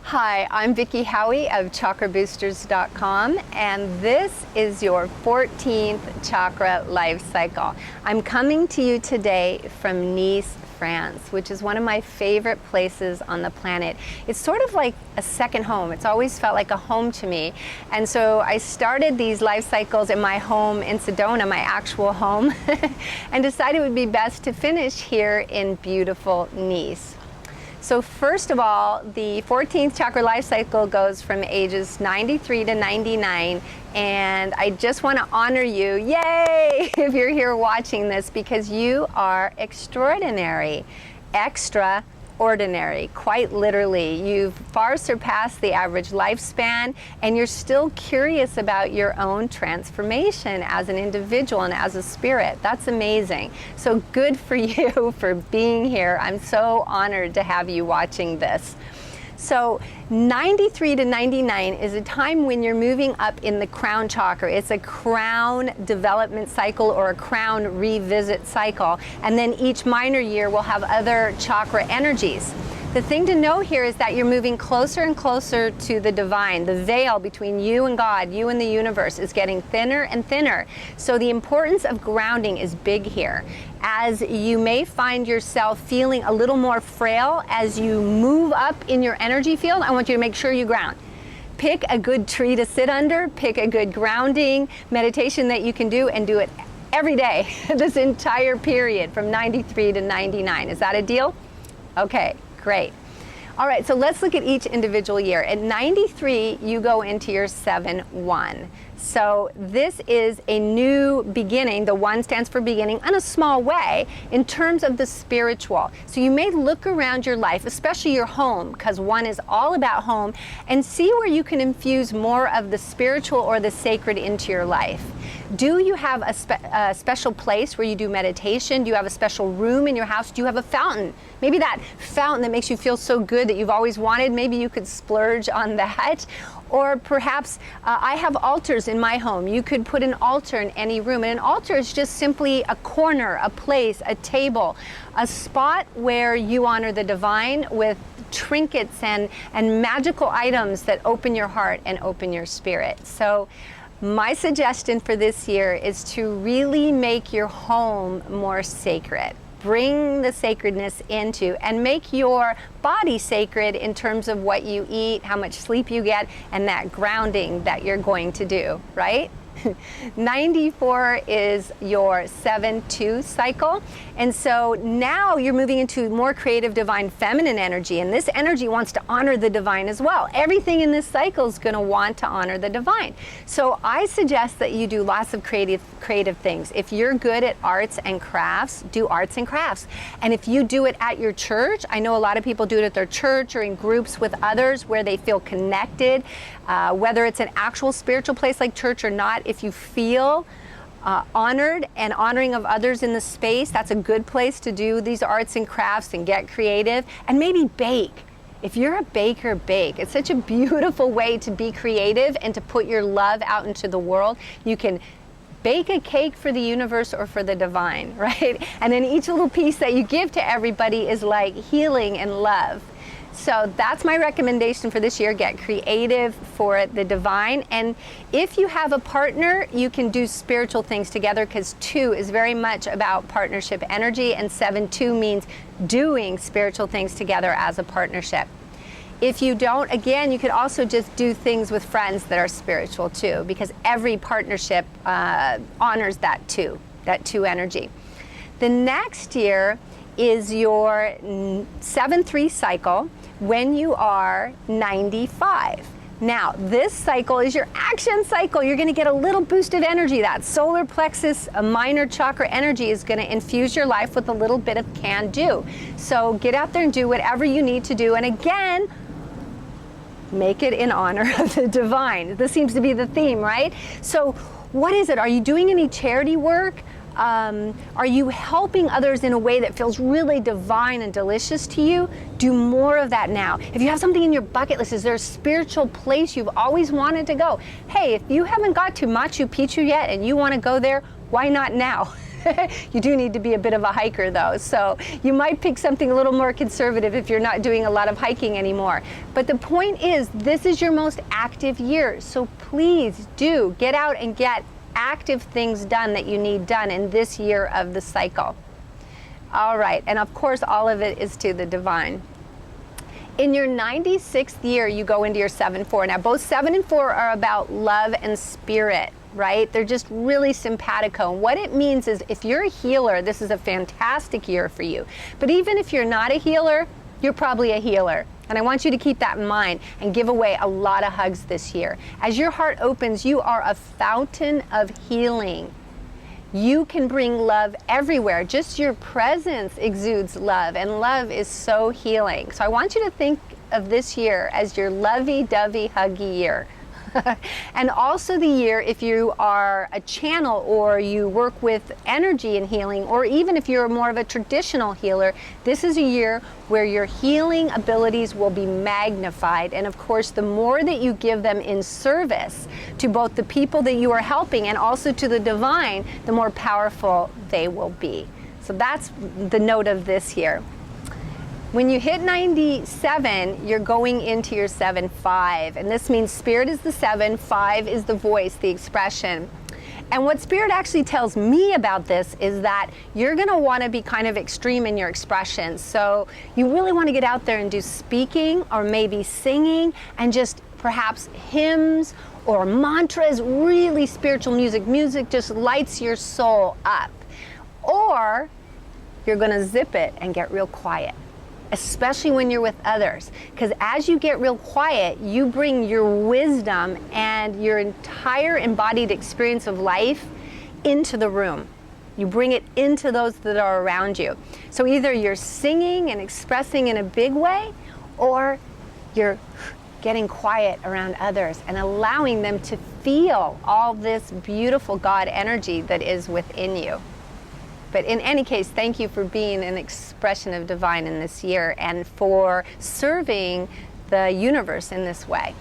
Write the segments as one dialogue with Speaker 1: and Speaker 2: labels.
Speaker 1: Hi, I'm Vicki Howie of ChakraBoosters.com, and this is your 14th Chakra Life Cycle. I'm coming to you today from Nice, France, which is one of my favorite places on the planet. It's sort of like a second home. It's always felt like a home to me. And so I started these life cycles in my home in Sedona, my actual home, and decided it would be best to finish here in beautiful Nice. So first of all, the 14th Chakra Life Cycle goes from ages 93 to 99, and I just want to honor you, yay, if you're here watching this, because you are extraordinary, extraordinary, quite literally. You've far surpassed the average lifespan, and you're still curious about your own transformation as an individual and as a spirit. That's amazing. So good for you for being here. I'm so honored to have you watching this. So 93 to 99 is a time when you're moving up in the crown chakra. It's a crown development cycle or a crown revisit cycle. And then each minor year will have other chakra energies. The thing to know here is that you're moving closer and closer to the divine. The veil between you and God, you and the universe, is getting thinner and thinner. So the importance of grounding is big here. As you may find yourself feeling a little more frail as you move up in your energy field, I want you to make sure you ground. Pick a good tree to sit under, pick a good grounding meditation that you can do, and do it every day, this entire period from 93 to 99. Is that a deal? Okay. Great. All right, so let's look at each individual year. At 93, you go into your 7-1. So this is a new beginning. The 1 stands for beginning in a small way in terms of the spiritual. So you may look around your life, especially your home, because 1 is all about home, and see where you can infuse more of the spiritual or the sacred into your life. Do you have a special place where you do meditation? Do you have a special room in your house? Do you have a fountain? Maybe that fountain that makes you feel so good that you've always wanted, maybe you could splurge on that. Or perhaps I have altars in my home. You could put an altar in any room. And an altar is just simply a corner, a place, a table, a spot where you honor the divine with trinkets and magical items that open your heart and open your spirit. So my suggestion for this year is to really make your home more sacred. Bring the sacredness into and make your body sacred in terms of what you eat, how much sleep you get, and that grounding that you're going to do, right? 94 is your 7-2 cycle, and so now you're moving into more creative divine feminine energy, and this energy wants to honor the divine as well. Everything in this cycle is going to want to honor the divine. So I suggest that you do lots of creative things. If you're good at arts and crafts, do arts and crafts. And if you do it at your church, I know a lot of people do it at their church or in groups with others where they feel connected, whether it's an actual spiritual place like church or not. If you feel honored and honoring of others in the space, that's a good place to do these arts and crafts and get creative. And maybe bake. If you're a baker, bake. It's such a beautiful way to be creative and to put your love out into the world. You can bake a cake for the universe or for the divine, right? And then each little piece that you give to everybody is like healing and love. So that's my recommendation for this year. Get creative for the divine. And if you have a partner, you can do spiritual things together, because 2 is very much about partnership energy, and 7-2 means doing spiritual things together as a partnership. If you don't, again, you could also just do things with friends that are spiritual too, because every partnership honors that 2 energy. The next year is your 7-3 cycle when you are 95. Now, this cycle is your action cycle. You're going to get a little boost of energy. That solar plexus, a minor chakra energy, is going to infuse your life with a little bit of can do. So get out there and do whatever you need to do. And again, make it in honor of the divine. This seems to be the theme, right? So what is it? Are you doing any charity work? Are you helping others in a way that feels really divine and delicious to you? Do more of that now. If you have something in your bucket list, is there a spiritual place you've always wanted to go? Hey, if you haven't got to Machu Picchu yet and you want to go there, why not now? You do need to be a bit of a hiker though, so you might pick something a little more conservative if you're not doing a lot of hiking anymore. But the point is, this is your most active year, so please do get out and get active things done that you need done in this year of the cycle. All right, and of course all of it is to the divine. In your 96th year, you go into your 7-4. Now, both 7 and 4 are about love and spirit, right? They're just really simpatico. And what it means is if you're a healer, this is a fantastic year for you. But even if you're not a healer, you're probably a healer. And I want you to keep that in mind and give away a lot of hugs this year. As your heart opens, you are a fountain of healing. You can bring love everywhere. Just your presence exudes love, and love is so healing. So I want you to think of this year as your lovey-dovey, huggy year. And also the year if you are a channel or you work with energy and healing, or even if you're more of a traditional healer, this is a year where your healing abilities will be magnified. And of course, the more that you give them in service to both the people that you are helping and also to the divine, the more powerful they will be. So that's the note of this year. When you hit 97, you're going into your 7-5, and this means spirit is the 7, 5 is the voice, the expression. And what spirit actually tells me about this is that you're going to want to be kind of extreme in your expressions. So you really want to get out there and do speaking or maybe singing and just perhaps hymns or mantras, really spiritual music. Music just lights your soul up. Or you're going to zip it and get real quiet, especially when you're with others. Because as you get real quiet, you bring your wisdom and your entire embodied experience of life into the room. You bring it into those that are around you. So either you're singing and expressing in a big way, or you're getting quiet around others and allowing them to feel all this beautiful God energy that is within you. But in any case, thank you for being an expression of divine in this year and for serving the universe in this way.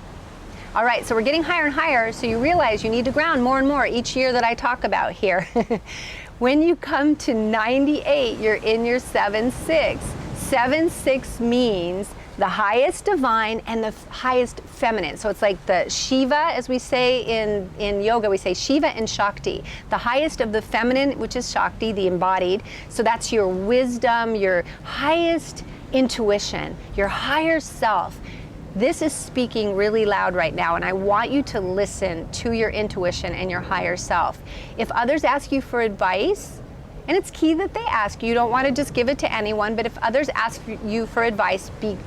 Speaker 1: All right, so we're getting higher and higher, so you realize you need to ground more and more each year that I talk about here. When you come to 98, you're in your 7-6. 7-6 means the highest divine and the highest feminine. So it's like the Shiva, as we say in yoga, we say Shiva and Shakti. The highest of the feminine, which is Shakti, the embodied. So that's your wisdom, your highest intuition, your higher self. This is speaking really loud right now, and I want you to listen to your intuition and your higher self. If others ask you for advice, and it's key that they ask you, don't want to just give it to anyone, but if others ask you for advice, be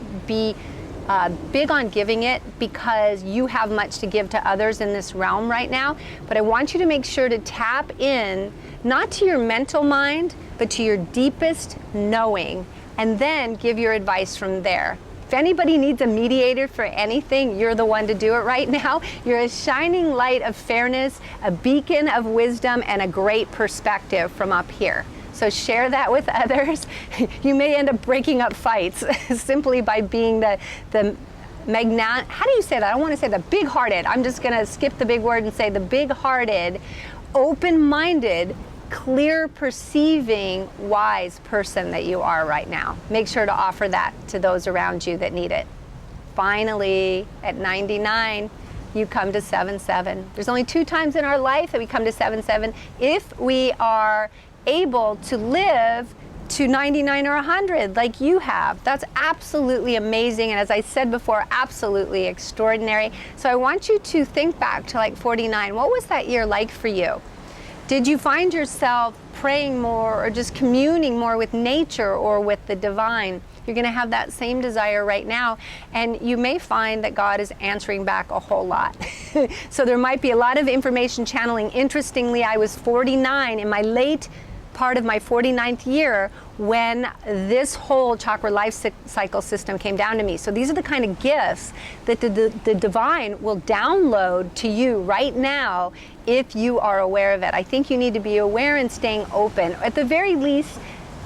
Speaker 1: big on giving it, because you have much to give to others in this realm right now. But I want you to make sure to tap in, not to your mental mind, but to your deepest knowing, and then give your advice from there. If anybody needs a mediator for anything, you're the one to do it right now. You're a shining light of fairness, a beacon of wisdom, and a great perspective from up here. So share that with others. You may end up breaking up fights simply by being the how do you say that? I don't want to say the big-hearted. I'm just going to skip the big word and say the big-hearted, open-minded, clear perceiving, wise person that you are right now. Make sure to offer that to those around you that need it. Finally, at 99, you come to 7-7. There's only 2 times in our life that we come to 7-7. If we are able to live to 99 or 100 like you have, that's absolutely amazing, and as I said before, absolutely extraordinary. So I want you to think back to like 49. What was that year like for you? Did you find yourself praying more or just communing more with nature or with the divine? You're going to have that same desire right now, and you may find that God is answering back a whole lot. So there might be a lot of information channeling. Interestingly, I was 49 in my late part of my 49th year when this whole Chakra Life Cycle system came down to me. So these are the kind of gifts that the divine will download to you right now if you are aware of it. I think you need to be aware and staying open, at the very least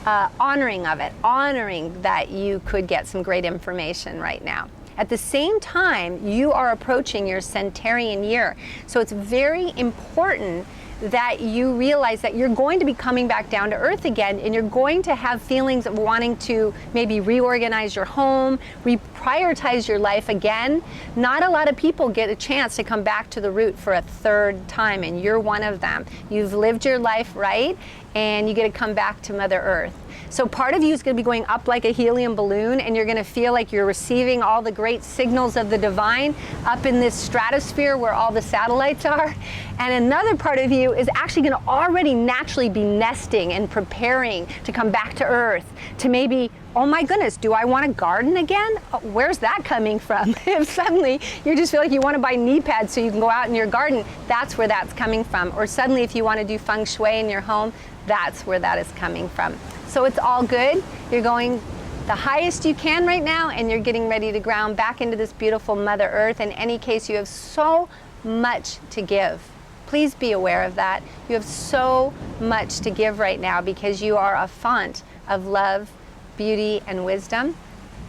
Speaker 1: honoring of it, honoring that you could get some great information right now. At the same time, you are approaching your centenarian year. So it's very important that you realize that you're going to be coming back down to earth again, and you're going to have feelings of wanting to maybe reorganize your home, reprioritize your life again. Not a lot of people get a chance to come back to the root for a third time, and you're one of them. You've lived your life right, and you get to come back to Mother Earth. So part of you is going to be going up like a helium balloon, and you're going to feel like you're receiving all the great signals of the divine up in this stratosphere where all the satellites are. And another part of you is actually going to already naturally be nesting and preparing to come back to Earth, to maybe, oh my goodness, do I want to garden again? Oh, where's that coming from? If suddenly you just feel like you want to buy knee pads so you can go out in your garden, that's where that's coming from. Or suddenly if you want to do feng shui in your home, that's where that is coming from. So it's all good. You're going the highest you can right now, and you're getting ready to ground back into this beautiful Mother Earth. In any case, you have so much to give. Please be aware of that. You have so much to give right now because you are a font of love, beauty, and wisdom.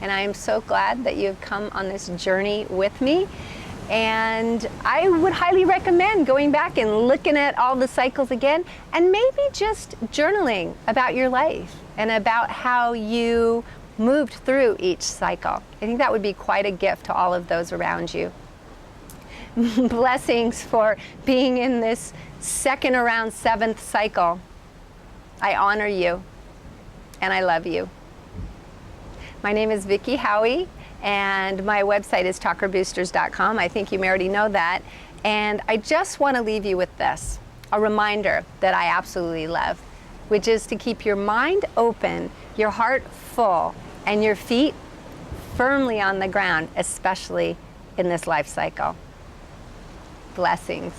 Speaker 1: And I am so glad that you have come on this journey with me. And I would highly recommend going back and looking at all the cycles again, and maybe just journaling about your life and about how you moved through each cycle. I think that would be quite a gift to all of those around you. Blessings for being in this second around 7th cycle. I honor you, and I love you. My name is Vicki Howie, and my website is chakraboosters.com. I think you may already know that. And I just want to leave you with this, a reminder that I absolutely love, which is to keep your mind open, your heart full, and your feet firmly on the ground, especially in this life cycle. Blessings.